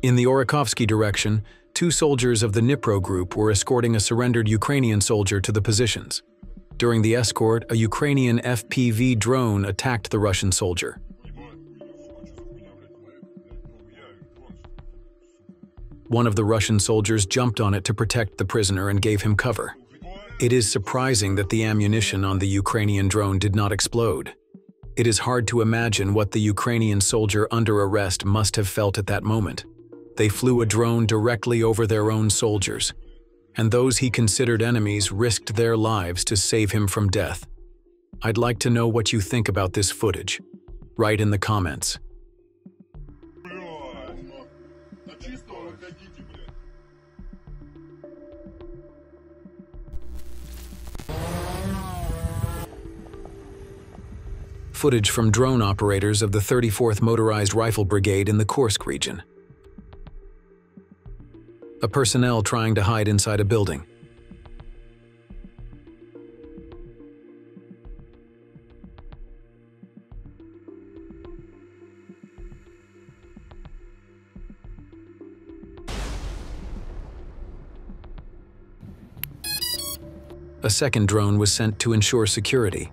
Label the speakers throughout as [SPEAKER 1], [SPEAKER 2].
[SPEAKER 1] In the Orikhovsky direction, two soldiers of the Dnipro group were escorting a surrendered Ukrainian soldier to the positions. During the escort, a Ukrainian FPV drone attacked the Russian soldier. One of the Russian soldiers jumped on it to protect the prisoner and gave him cover. It is surprising that the ammunition on the Ukrainian drone did not explode. It is hard to imagine what the Ukrainian soldier under arrest must have felt at that moment. They flew a drone directly over their own soldiers, and those he considered enemies risked their lives to save him from death. I'd like to know what you think about this footage. Write in the comments. Footage from drone operators of the 34th Motorized Rifle Brigade in the Kursk region. A personnel trying to hide inside a building. A second drone was sent to ensure security.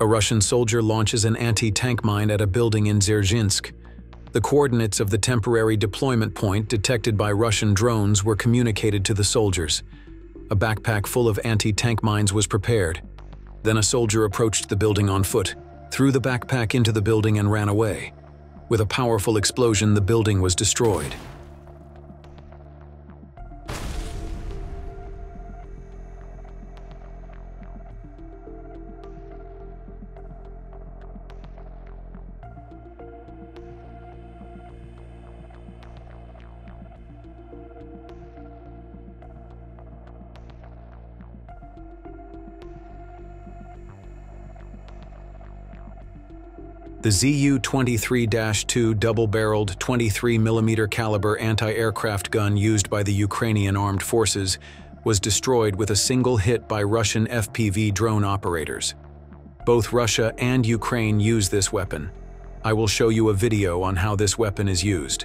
[SPEAKER 1] A Russian soldier launches an anti-tank mine at a building in Dzerzhinsk. The coordinates of the temporary deployment point detected by Russian drones were communicated to the soldiers. A backpack full of anti-tank mines was prepared. Then a soldier approached the building on foot, threw the backpack into the building and ran away. With a powerful explosion, the building was destroyed. The Zu-23-2 double-barreled 23mm caliber anti-aircraft gun used by the Ukrainian armed forces was destroyed with a single hit by Russian FPV drone operators. Both Russia and Ukraine use this weapon. I will show you a video on how this weapon is used.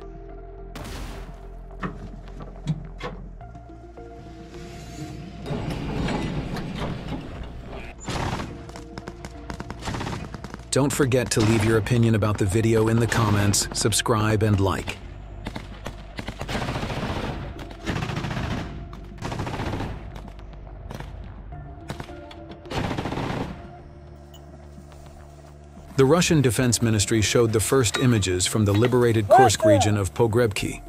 [SPEAKER 1] Don't forget to leave your opinion about the video in the comments, subscribe, and like. The Russian Defense Ministry showed the first images from the liberated Kursk region of Pogrebki.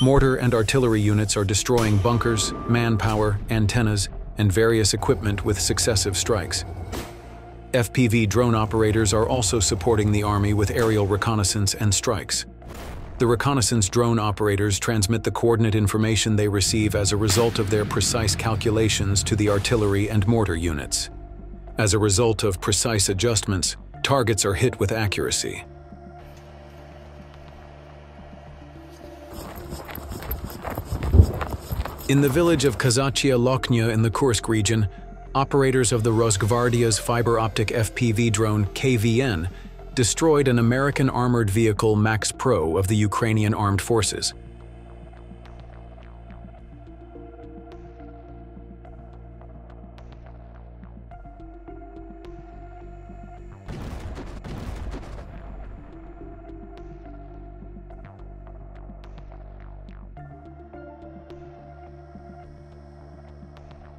[SPEAKER 1] Mortar and artillery units are destroying bunkers, manpower, antennas, and various equipment with successive strikes. FPV drone operators are also supporting the army with aerial reconnaissance and strikes. The reconnaissance drone operators transmit the coordinate information they receive as a result of their precise calculations to the artillery and mortar units. As a result of precise adjustments, targets are hit with accuracy. In the village of Kazachia Lokhnya in the Kursk region, operators of the Rosgvardia's fiber-optic FPV drone KVN destroyed an American armored vehicle Max Pro of the Ukrainian armed forces.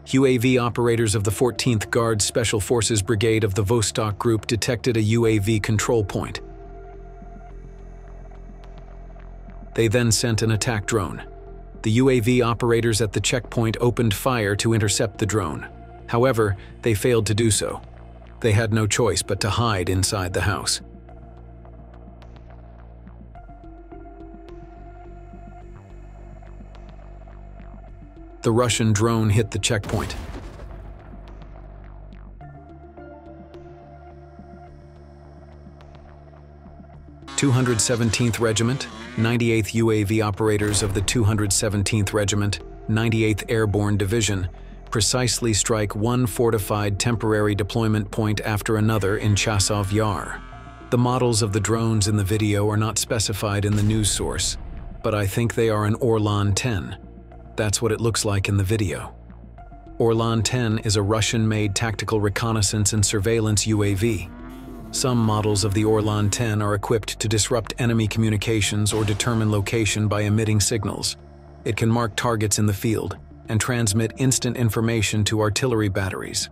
[SPEAKER 1] UAV operators of the 14th Guards Special Forces Brigade of the Vostok Group detected a UAV control point. They then sent an attack drone. The UAV operators at the checkpoint opened fire to intercept the drone. However, they failed to do so. They had no choice but to hide inside the house. The Russian drone hit the checkpoint. 217th Regiment, 98th UAV operators of the 217th Regiment, 98th Airborne Division, precisely strike one fortified temporary deployment point after another in Chasov Yar. The models of the drones in the video are not specified in the news source, but I think they are an Orlan-10. That's what it looks like in the video. Orlan-10 is a Russian-made tactical reconnaissance and surveillance UAV. Some models of the Orlan-10 are equipped to disrupt enemy communications or determine location by emitting signals. It can mark targets in the field and transmit instant information to artillery batteries.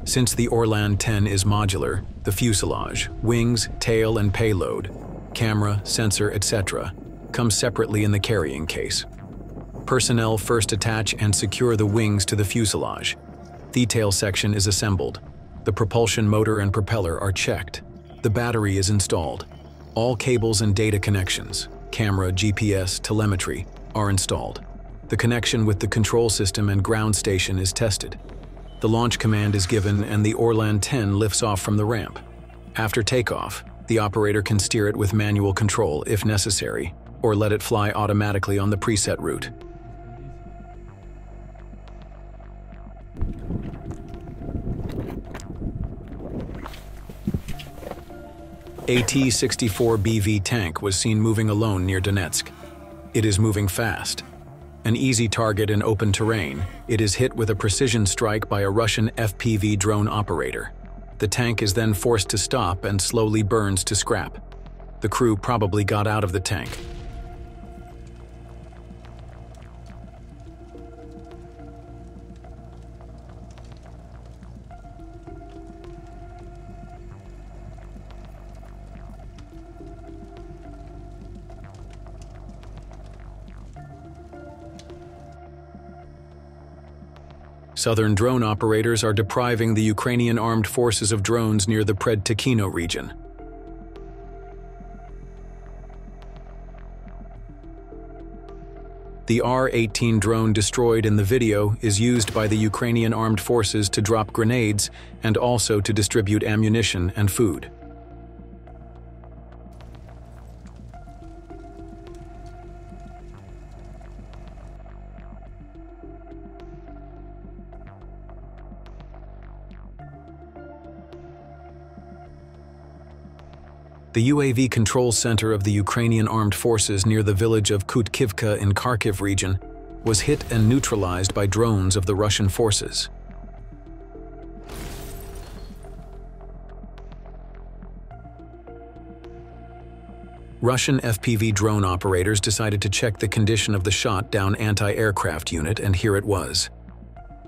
[SPEAKER 1] Since the Orlan-10 is modular, the fuselage, wings, tail, and payload, camera, sensor, etc., come separately in the carrying case. Personnel first attach and secure the wings to the fuselage. The tail section is assembled. The propulsion motor and propeller are checked. The battery is installed. All cables and data connections, camera, GPS, telemetry, are installed. The connection with the control system and ground station is tested. The launch command is given and the Orlan-10 lifts off from the ramp. After takeoff, the operator can steer it with manual control if necessary, or let it fly automatically on the preset route. A T-64BV tank was seen moving alone near Donetsk. It is moving fast. An easy target in open terrain, it is hit with a precision strike by a Russian FPV drone operator. The tank is then forced to stop and slowly burns to scrap. The crew probably got out of the tank. Southern drone operators are depriving the Ukrainian armed forces of drones near the Predtekino region. The R-18 drone destroyed in the video is used by the Ukrainian armed forces to drop grenades and also to distribute ammunition and food. The UAV control center of the Ukrainian armed forces near the village of Kutkivka in Kharkiv region was hit and neutralized by drones of the Russian forces. Russian FPV drone operators decided to check the condition of the shot-down anti-aircraft unit, and here it was.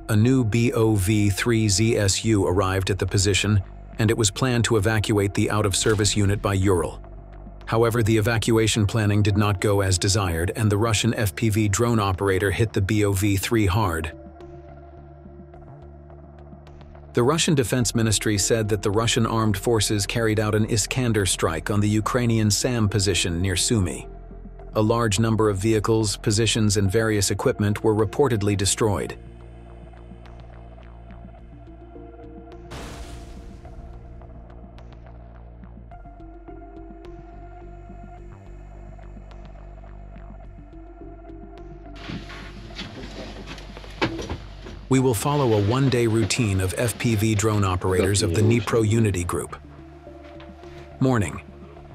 [SPEAKER 1] A new BOV-3 arrived at the position, and it was planned to evacuate the out-of-service unit by Ural. However, the evacuation planning did not go as desired, and the Russian FPV drone operator hit the BOV-3 hard. The Russian Defense Ministry said that the Russian armed forces carried out an Iskander strike on the Ukrainian SAM position near Sumy. A large number of vehicles, positions, and various equipment were reportedly destroyed. We will follow a one-day routine of FPV drone operators of the Dnipro Unity Group. Morning: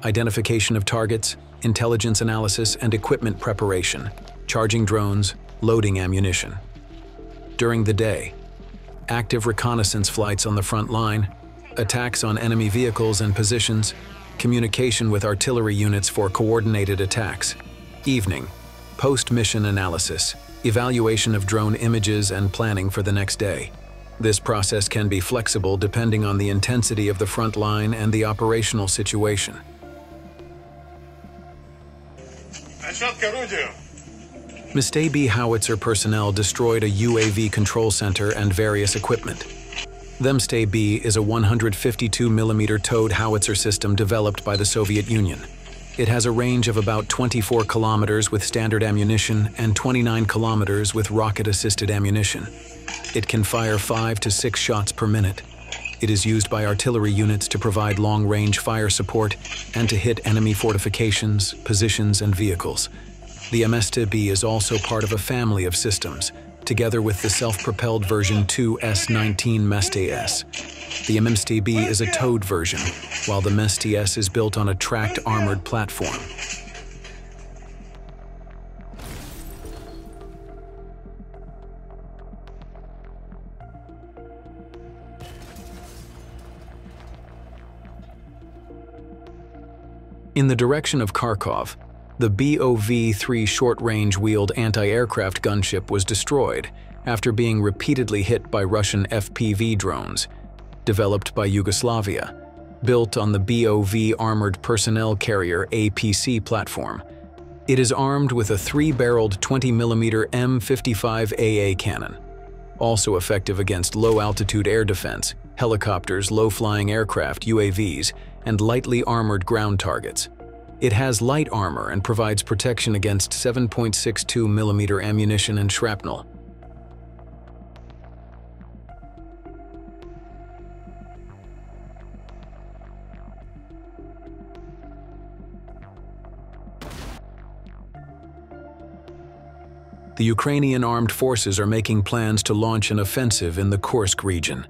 [SPEAKER 1] identification of targets, intelligence analysis and equipment preparation, charging drones, loading ammunition. During the day: active reconnaissance flights on the front line, attacks on enemy vehicles and positions, communication with artillery units for coordinated attacks. Evening: post-mission analysis, evaluation of drone images and planning for the next day. This process can be flexible depending on the intensity of the front line and the operational situation. Mystay B howitzer personnel destroyed a UAV control center and various equipment. Themstay B is a 152mm towed howitzer system developed by the Soviet Union. It has a range of about 24 kilometers with standard ammunition and 29 kilometers with rocket-assisted ammunition. It can fire 5 to 6 shots per minute. It is used by artillery units to provide long-range fire support and to hit enemy fortifications, positions, and vehicles. The MSTB is also part of a family of systems, together with the self-propelled version 2S19 MEST-S. The MSTB is a towed version, while the MEST-S is built on a tracked armored platform. In the direction of Kharkov, the BOV-3 short-range wheeled anti-aircraft gunship was destroyed after being repeatedly hit by Russian FPV drones, developed by Yugoslavia, built on the BOV Armored Personnel Carrier APC platform. It is armed with a 3-barreled 20mm M55AA cannon, also effective against low-altitude air defense, helicopters, low-flying aircraft, UAVs, and lightly armored ground targets. It has light armor and provides protection against 7.62mm ammunition and shrapnel. The Ukrainian armed forces are making plans to launch an offensive in the Kursk region.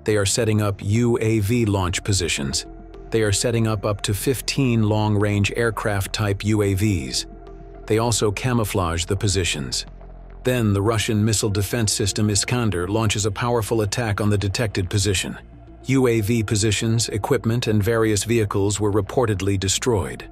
[SPEAKER 1] They are setting up UAV launch positions. They are setting up to 15 long-range aircraft-type UAVs. They also camouflage the positions. Then the Russian missile defense system Iskander launches a powerful attack on the detected position. UAV positions, equipment, and various vehicles were reportedly destroyed.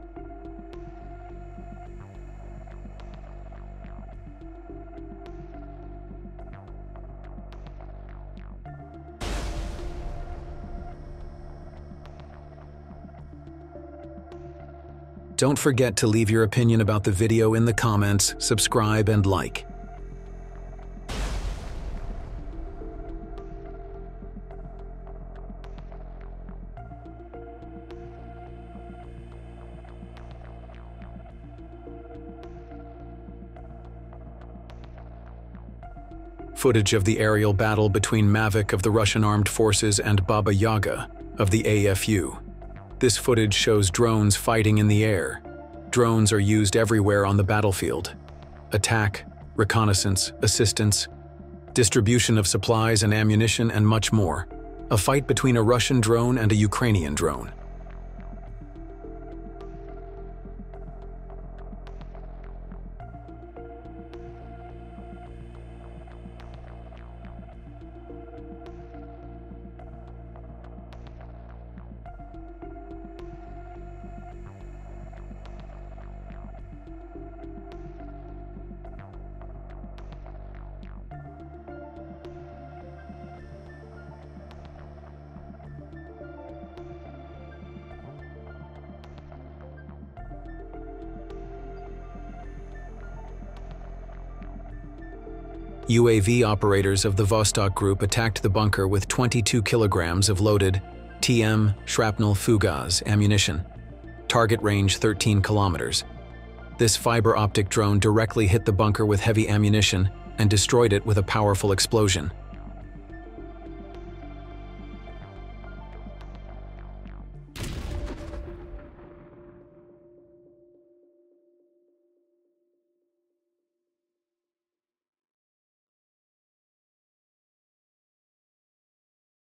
[SPEAKER 1] Don't forget to leave your opinion about the video in the comments, subscribe, and like. Footage of the aerial battle between Mavic of the Russian Armed Forces and Baba Yaga of the AFU. This footage shows drones fighting in the air. Drones are used everywhere on the battlefield. Attack, reconnaissance, assistance, distribution of supplies and ammunition, and much more. A fight between a Russian drone and a Ukrainian drone. UAV operators of the Vostok Group attacked the bunker with 22 kilograms of loaded TM shrapnel fugaz ammunition. Target range 13 kilometers. This fiber optic drone directly hit the bunker with heavy ammunition and destroyed it with a powerful explosion.